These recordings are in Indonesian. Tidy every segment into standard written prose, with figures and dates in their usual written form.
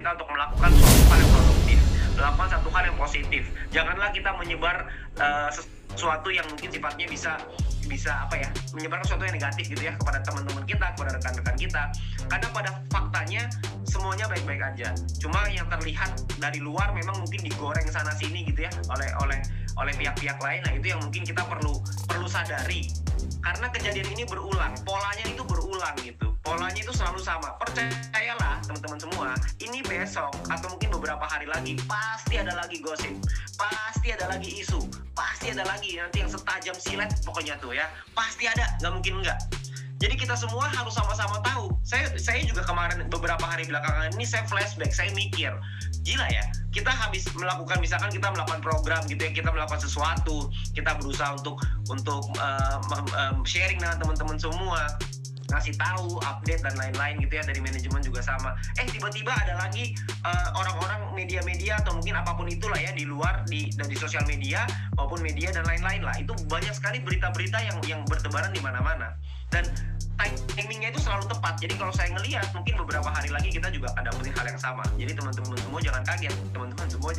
kita untuk melakukan suatu hal yang produktif, melakukan satu hal yang positif. Janganlah kita menyebar sesuatu yang mungkin sifatnya bisa menyebarkan sesuatu yang negatif gitu ya kepada teman-teman kita, kepada rekan-rekan kita. Karena pada faktanya semuanya baik-baik aja. Cuma yang terlihat dari luar memang mungkin digoreng sana sini gitu ya oleh pihak-pihak lain. Nah, itu yang mungkin kita perlu sadari. Karena kejadian ini berulang, polanya itu berulang gitu. Polanya itu selalu sama. Percayalah teman-teman semua, ini besok atau mungkin beberapa hari lagi pasti ada lagi gosip, pasti ada lagi isu, pasti ada lagi nanti yang setajam silet pokoknya tuh ya. Pasti ada, nggak mungkin nggak. Jadi kita semua harus sama-sama tahu. Saya juga kemarin beberapa hari belakangan ini saya flashback, saya mikir, gila ya, kita habis melakukan, misalkan kita melakukan program gitu ya, kita melakukan sesuatu, kita berusaha untuk sharing dengan teman-teman semua, ngasih tahu, update dan lain-lain gitu ya, dari manajemen juga sama. Tiba-tiba ada lagi orang-orang media-media atau mungkin apapun itulah ya di luar dari sosial media maupun media dan lain-lain lah. Itu banyak sekali berita-berita yang bertebaran di mana-mana. Dan timingnya itu selalu tepat. Jadi kalau saya ngelihat mungkin beberapa hari lagi kita juga akan dapetin hal yang sama. Jadi teman-teman semua jangan kaget, teman-teman semua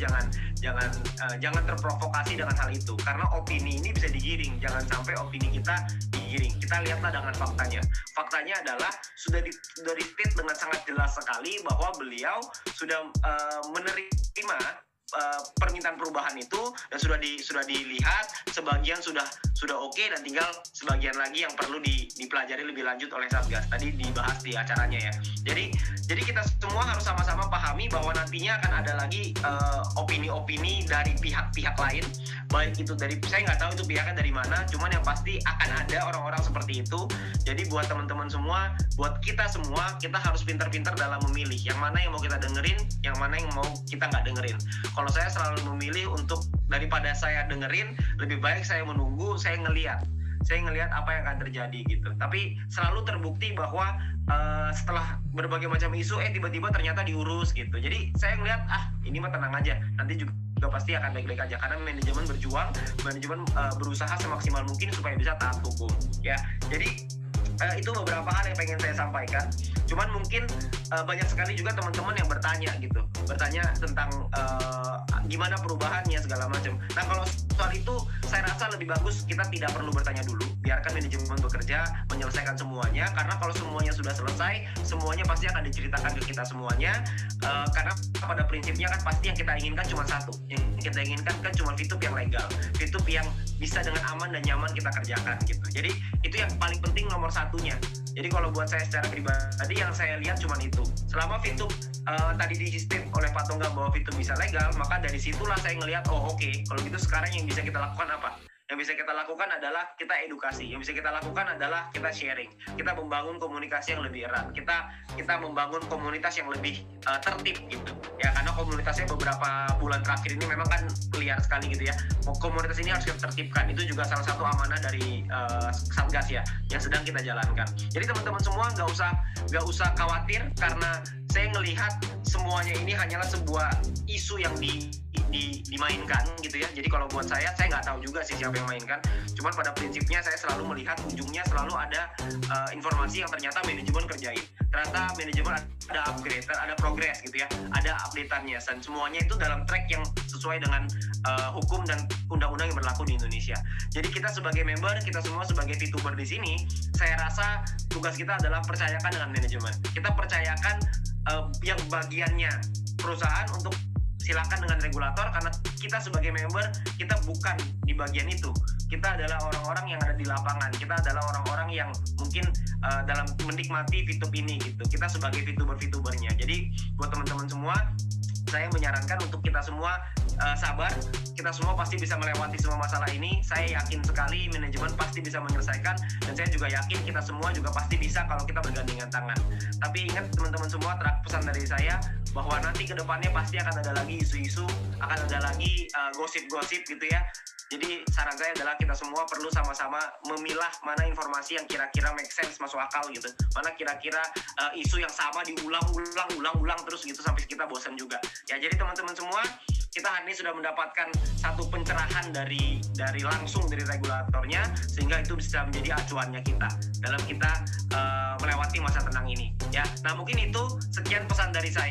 jangan terprovokasi dengan hal itu. Karena opini ini bisa digiring. Jangan sampai opini kita digiring. Kita lihatlah dengan faktanya. Faktanya adalah sudah di-state dengan sangat jelas sekali bahwa beliau sudah menerima permintaan perubahan itu dan sudah dilihat, sebagian sudah oke, dan tinggal sebagian lagi yang perlu dipelajari lebih lanjut oleh Satgas. Tadi dibahas di acaranya ya. Jadi kita semua harus sama-sama pahami bahwa nantinya akan ada lagi opini-opini dari pihak-pihak lain, baik itu dari, saya nggak tahu itu pihaknya dari mana, cuman yang pasti akan ada orang-orang seperti itu. Jadi buat teman-teman semua, buat kita semua, kita harus pintar-pintar dalam memilih yang mana yang mau kita dengerin, yang mana yang mau kita nggak dengerin. Kalau saya selalu memilih untuk, daripada saya dengerin, lebih baik saya menunggu, saya ngelihat apa yang akan terjadi gitu. Tapi selalu terbukti bahwa setelah berbagai macam isu tiba-tiba ternyata diurus gitu. Jadi saya ngelihat ini mah tenang aja, nanti juga pasti akan baik-baik aja, karena manajemen berjuang, manajemen berusaha semaksimal mungkin supaya bisa taat hukum ya. Jadi itu beberapa hal yang pengen saya sampaikan. Cuman mungkin banyak sekali juga teman-teman yang bertanya tentang gimana perubahannya segala macam. Nah, kalau soal itu saya rasa lebih bagus kita tidak perlu bertanya dulu, biarkan manajemen bekerja menyelesaikan semuanya. Karena kalau semuanya sudah selesai, semuanya pasti akan diceritakan ke kita semuanya. Karena pada prinsipnya kan pasti yang kita inginkan cuma satu, yang kita inginkan kan cuma VTube yang legal, VTube yang bisa dengan aman dan nyaman kita kerjakan gitu. Jadi itu yang paling penting, nomor satunya. Jadi kalau buat saya secara pribadi yang saya lihat cuma itu. Selama VTube tadi di-state oleh Pak Tonggam bahwa VTube bisa legal, maka dari situlah saya ngelihat oke, kalau gitu sekarang yang bisa kita lakukan apa? Yang bisa kita lakukan adalah kita edukasi. Yang bisa kita lakukan adalah kita sharing. Kita membangun komunikasi yang lebih erat. Kita membangun komunitas yang lebih tertib gitu. Ya, karena komunitasnya beberapa bulan terakhir ini memang kan liar sekali gitu ya. Komunitas ini harus kita tertibkan. Itu juga salah satu amanah dari Satgas ya, yang sedang kita jalankan. Jadi teman-teman semua nggak usah khawatir, karena saya ngelihat semuanya ini hanyalah sebuah isu yang dimainkan gitu ya. Jadi kalau buat saya nggak tahu juga sih siapa yang mainkan. Cuman pada prinsipnya saya selalu melihat ujungnya selalu ada informasi yang ternyata manajemen kerjain. Ternyata manajemen ada upgrade, ada progress gitu ya, ada update-annya, dan semuanya itu dalam track yang sesuai dengan hukum dan undang-undang yang berlaku di Indonesia. Jadi kita sebagai member, kita semua sebagai VTuber di sini, saya rasa tugas kita adalah percayakan dengan manajemen. Kita percayakan yang bagiannya perusahaan untuk silakan dengan regulator, karena kita sebagai member, kita bukan di bagian itu. Kita adalah orang-orang yang ada di lapangan. Kita adalah orang-orang yang mungkin dalam menikmati VTube ini gitu. Kita sebagai VTuber-VTubernya. Jadi buat teman-teman semua, saya menyarankan untuk kita semua sabar. Kita semua pasti bisa melewati semua masalah ini. Saya yakin sekali manajemen pasti bisa menyelesaikan, dan saya juga yakin kita semua juga pasti bisa kalau kita bergandengan tangan. Tapi ingat teman-teman semua, pesan dari saya bahwa nanti ke depannya pasti akan ada lagi isu-isu, akan ada lagi gosip-gosip gitu ya. Jadi saran saya adalah kita semua perlu sama-sama memilah mana informasi yang kira-kira make sense, masuk akal gitu. Mana kira-kira isu yang sama diulang-ulang terus gitu sampai kita bosan juga. Ya, jadi teman-teman semua, kita hari ini sudah mendapatkan satu pencerahan dari langsung dari regulatornya, sehingga itu bisa menjadi acuannya kita dalam kita melewati masa tenang ini. Ya, nah mungkin itu sekian pesan dari saya.